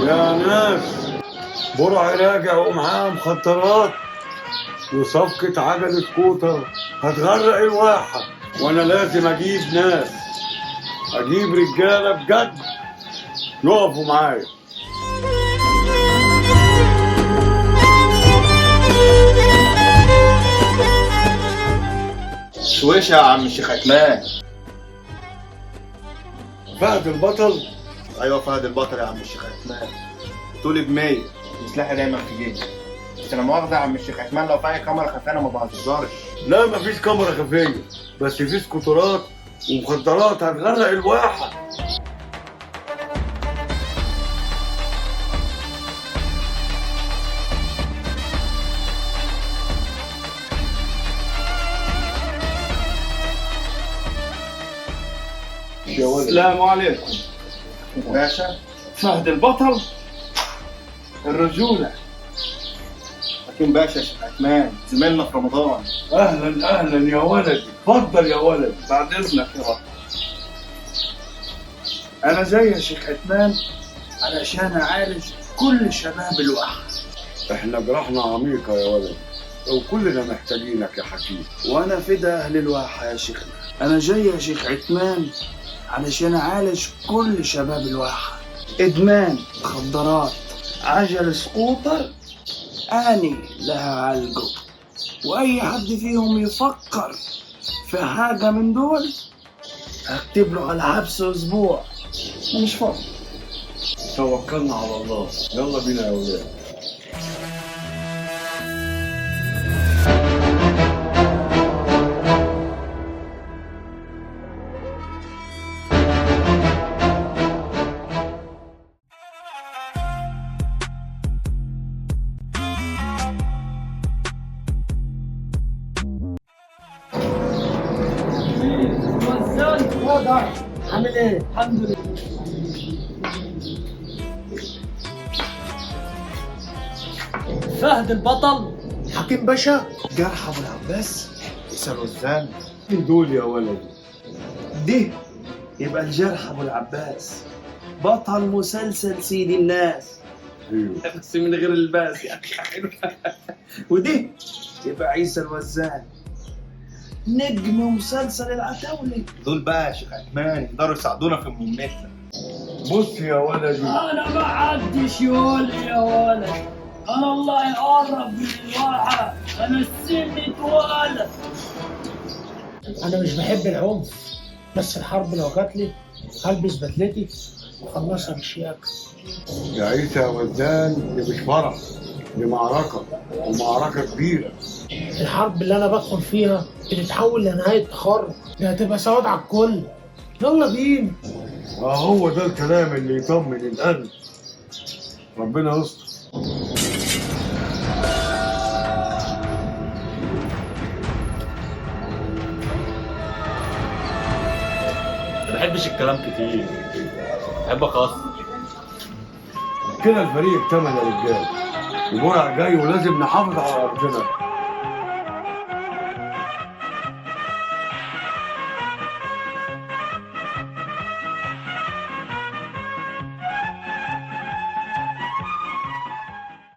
يا ناس، برع راجع ومعاه مخدرات وصفقة عجل سكوتر هتغرق الواحة، وانا لازم اجيب ناس، اجيب رجالة بجد يقفوا معايا. شويش يا عم الشيخ عثمان. فهد البطل. ايوه فهد البطل يا عم الشيخ عثمان، طولي ب100 وسلاحي دايما في جيبي. بس لا مؤاخذة يا عم الشيخ عثمان، لو في اي كاميرا خفية انا ما بهزرش. لا مفيش كاميرا خفية، بس في سكوترات ومخدرات هتغرق الواحة. السلام عليكم باشا. فهد البطل الرجولة. حكيم باشا يا شيخ عثمان، زميلنا في رمضان. اهلا اهلا يا ولدي، اتفضل يا ولد. بعد اذنك يا رب، انا جاي يا شيخ عثمان علشان اعالج كل شباب الواحة. احنا جراحنا عميقة يا ولد، وكلنا محتاجينك يا حكيم. وانا فدا اهل الواحة يا شيخنا. انا جاي يا شيخ عثمان علشان اعالج كل شباب الواحة، ادمان مخدرات عجل سكوتر، اني لها علقه. واي حد فيهم يفكر في حاجة من دول هكتب له على حبس اسبوع. انا مش فاضي. توكلنا على الله، يلا بينا يا ولاد. عامل ايه؟ الحمد لله. فهد البطل. حكيم باشا. جرح ابو العباس. اسأل وزان. مين دول يا ولدي؟ دي يبقى الجرح ابو العباس، بطل مسلسل سيد الناس، ايوه بس من غير الباس يا اخي حلو. ودي يبقى عيسى الوزان، نجم مسلسل العتاولة. دول بقى يا شيخ عثمان يقدروا يساعدونا في مهمتنا. بص يا ولدي، انا ما حدش يقول لي يا ولد، انا الله يقرب من الواحة، انا السن اتولد. أنا مش بحب العنف، بس الحرب لو جات لي هلبس بدلتي وأخلصها بالشياكة. يا عيسى يا وزان، دي مش فرح، دي معركة، ومعركة كبيرة. الحرب اللي أنا بدخل فيها بتتحول لنهاية تخرج، دي هتبقى سواد على الكل. يلا بينا. هو ده الكلام اللي يطمن القلب. ربنا يستر. ما بحبش الكلام كتير، بحب اخص. كده الفريق اكتمل يا رجال، وبرع جاي ولازم نحافظ على ارضنا.